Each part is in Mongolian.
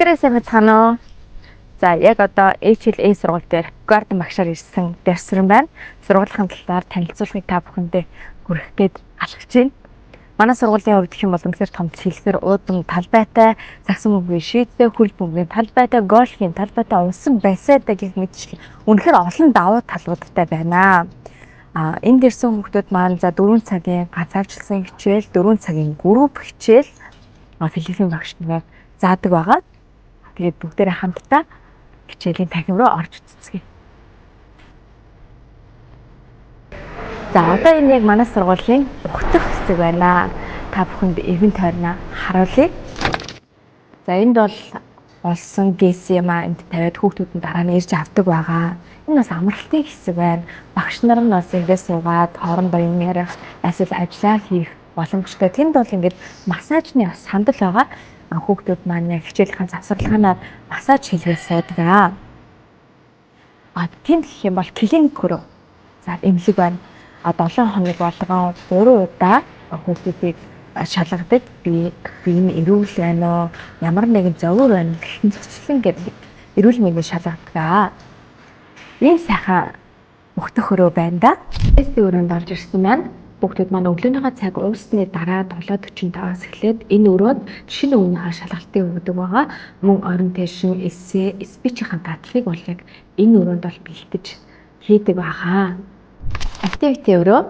Бүгдээрээ сайн байцгаана уу? За яг одоо HLA сургууль дээр Garden багшаар ирсэн Дэрсрэн байна. Сургуулийн талаар танилцуулгыг та бүхэндээ хүргэх гээд алхаж байна. Манай сургуулийн хувьд гэх юм бол үнэхээр том цэлсэр уудан талбайтай, сагсан бөмбөгийн шийдтэй, хөл бөмбөгийн талбайтай, гольфийн талбайтай, усан бассейнтай гэх мэтчлэн үнэхээр олон давуу талуудтай байна. Энд ирсэн хүмүүс маань за 4 цагийн ганцаарчилсан хичээл, 4 цагийн групп хичээл Филиппин багш нар заадаг байгаа. Тэгээд бүгдээрээ хамтдаа хичээлийн танхим руу орж цэцгээе. За одоо энэ яг манай сургуулийн ухтах хэсэг байна. Та бүхэнд эргэн тойрноо харуулъя. За энд бол олсон ГЭС юм энд тавиад хүүхдүүд нь дараа нь ирж авдаг байгаа. Энэ бас амралтын хэсэг байна. Багш нар нь бас эндээ суугаад хоорондоо юм ярих, эсвэл ажиллаа хийх боломжтой. Тэнд бол ингээд массажны бас сандал байгаа. Хүүхдүүд маань яг хичээлийнхаа завсарлагаанаар массаж хийлгээс суудаг. Тэнд гэх юм бол клиник хөрөө. За эмнэлэг байна. 7 хоног болгон 3 удаа хүүхдүүдийг шалгадаг. Би энэ эрүүл байна уу? Ямар нэгэн зовөр байна гэх мэтлэн гэдэг эрүүл мэндийн шалгадаг. Ийм сайхан ухтах хөрөө байна да. Тест өрөөнд орж ирсэн байна. Хүүхдүүд маань өглөөнийхөө цаг уусны дараа 7:45-аас эхлээд энэ өрөөнд шинэ өвгөнийхөө шалгалтыг өгдөг байгаа. Мөн орон тайшин, эссе, спичийн дадлыг бол яг энэ өрөөнд бол бэлтэж хийдэг байгаа. Activity өрөө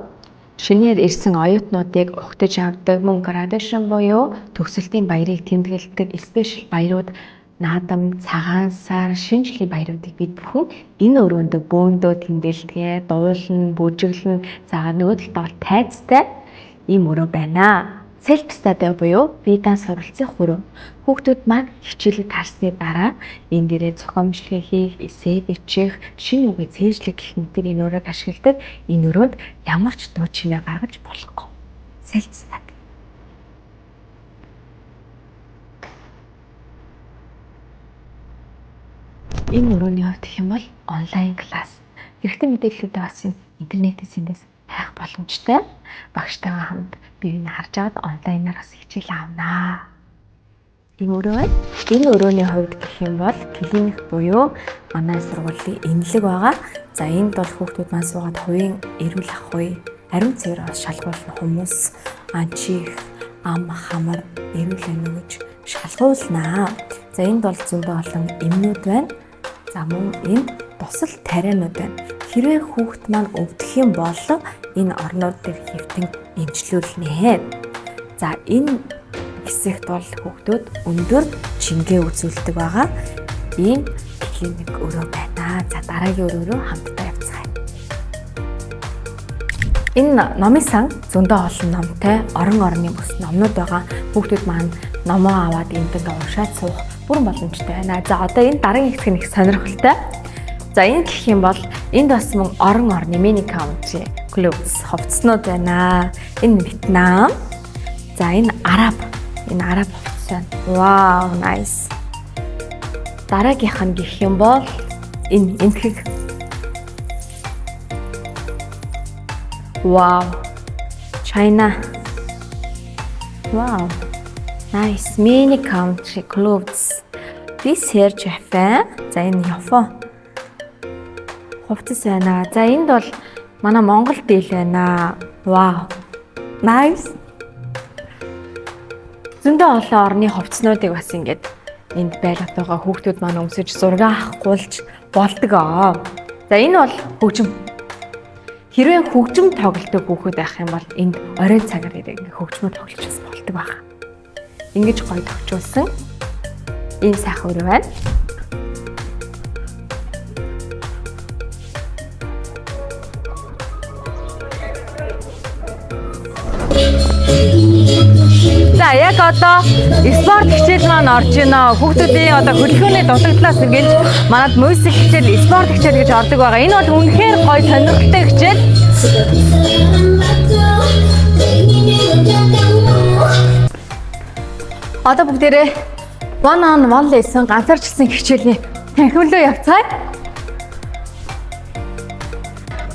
шинээр ирсэн оюутнуудыг ухтаж авдаг, мөн graduation буюу төгсөлтийн баярыг тэмдэглэдэг спешиал баярууд, наадам, цагаан сар, шинэ жилийн баяруудыг бид бүхэн энэ өрөөнд бөөндөө тэмдэглэгээ, дуулна, бүжиглэн, за нөгөө талд бол тайцтай ийм өрөө байна. Self study буюу бие даан суралцах өрөө. Хүүхдүүд маань хичээлийг таарсны дараа энэ дээрээ зохион бичлэгээ хийх, эссе бичих, шинэ үгээ цээжлэх гэх мэтээр энэ өрөөг ашигладаг. Энэ өрөөнд ямар ч дуу чимээ гаргаж болохгүй. Self study. Энэ өрөөний хувьд гэх юм бол онлайн класс. Хэрэгтэй мэдээллүүдээ бас интернетээс эндээс хайх боломжтой. Багштайгаа хамт биеийг харж аваад онлайнаар бас хичээл авнаа. Энэ өрөө байна. Энэ өрөөний хувьд гэх юм бол клиник буюу манай сургуулийн эмнэлэг байгаа. За энд бол хүүхдүүд маань суугаад хувийн эрүүл ах үе, ариун цэвэр шалгуулна хүмүүс, чих, ам хамар эрүүл амь гэж шалгуулнаа. За энд бол зөндөө олон эмнүүд байна. За мөн энэ тусал тарианууд байна. Хэрвээ хүүхд маань өвдөх юм бол энэ орнууд дээр хэвтэн эмчлүүлнэ. За энэ хэсэгт бол хүүхдүүд өндөр чингээ үзүүлдэг байгаа. Ийм клиник өрөө байна. За дараагийн өрөө рүү хамтдаа явцгаая. Энэ номын сан зөндөө олон номтой орон орны бүс номнууд байгаа. Хүүхдүүд маань номоо аваад энд уншаад суух бүрэн боломжтой байна. За одоо энэ дараагийн хэсэг нь их сонирхолтой. За энэ гэх юм бол энд бас мөн орон орны mini country clubs хувцснууд байна. Энэ Вьетнам. За энэ Араб. Энэ Араб хувцас байна. Wow, nice. Дараагийнх нь гэх юм бол энэ энтгэг. Wow. China. Wow. Nice mini country clubs. This here Japan. За энэ Япон. Хувцас байна. За энд бол манай Монгол дийл байна. Wow. Nice. Зөндөө олон орны хувцснуудыг бас ингээд энд байлгаад байгаа хүүхдүүд маань өмсөж зураг авахгүйч болдог. За энэ бол хөгжим. Хэрвээ хөгжим тоглодог хүүхэд байх юм бол энд оройн цагаар ирээ хөгжмөө тоглож болдог байна. Ингэж гоё төвчүүлсэн ийм сайхан өрөө байна. За яг одоо спорт хичээл маань орж байна. Хүүхдүүдийн одоо хөдөлгөөний дутагдлаас ингэж манад музик хичээл, спорт хичээл гэж ордог байгаа. Энэ бол үнэхээр гоё сонирхолтой хичээл. Одоо бүгдээрээ one on one lesson ганцаарчилсан хичээлийн танхим руу явцгаая.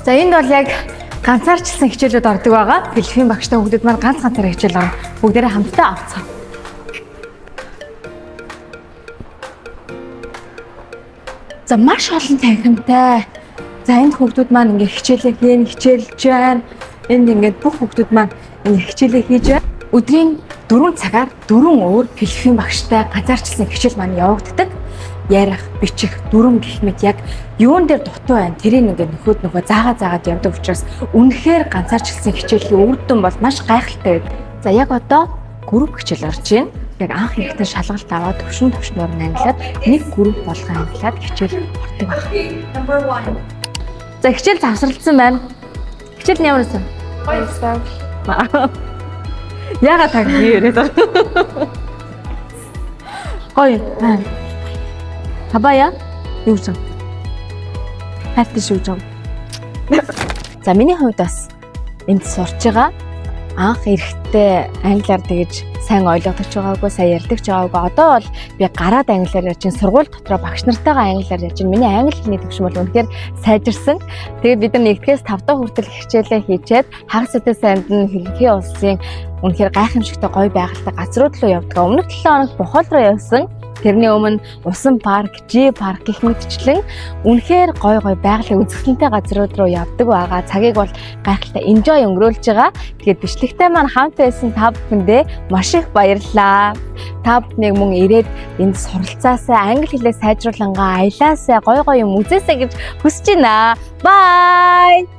За энд бол яг ганцаарчилсан хичээлүүд ордог байгаа. Филиппин багштай хүүхдүүд маань ганц ганцаараа хичээл орно. Бүгдээрээ хамтдаа авцгаа. За маш олон танхимтай. За энэ хүүхдүүд маань ингээ хичээлээ хийн, хичээлж байна. Энд ингээд бүх хүүхдүүд маань ингээ хичээлээ хийж байна. Өдрийн 4 цагаар 4 өөр хэлхүүн багштай ганцаарчлсан хичээл маань явагддаг. Ярих, бичих, дүрм гэх мэт яг юун дээр дутуу байна. Тэрийг ингээд нөхөө заагаад явдаг учраас үнэхээр ганцаарчлсан хичээлийн үр дүн бол маш гайхалтай байдаг. За яг одоо групп хичээл орж байна. Яг анх ихтэй шалгалт аваад төвшнөр нь ангилаад нэг групп болгон ангилаад хичээл ордог байна. За хичээл завсралцсан байна. Хичээл нь ямар байсан? Гоё. Яагаад таг яриад байна? Гоё. Хабая юу ч юм. Хайртай шүү жоо. За миний хувьд бас энд сурч байгаа анх эрэхтэй англиар тэгэж сайн ойлгогдож байгаагүй, сайн ярьдаг ч байгаагүй. Одоо бол би гараад англиар ярьж, сургууль дотроо багш нартайгаа англиар ярьж, миний англи хэлний төвшин бол үнэхээр сайжирсан. Тэгээд бид нар 1-ээс 5 дахь хүртэл хичээлээ хийчээд хагас үдээ санд нь хэлхий улсын үнэхээр гайхамшигтай гоё байгальтай газрууд руу явдаг. Өмнөх 7 хоног Бохол руу явсан. Тэрний өмнө Усан парк, G парк гэх мэтчлэн үнэхээр гоё байгалийн үзэсгэлэнтэй газрууд руу явдаг байгаа. Цагийг бол гайхалтай enjoy өнгөрүүлж байгаа. Тэгээд бичлэгтэй маань хамт байсан та бүхэндээ маш их баярлалаа. Та бүхнийг мөн ирээд энд суралцаасаа, англи хэлээ сайжруулангаа, аялаасаа, гоё юм үзээсэй гэж хүсэж байна. Bye.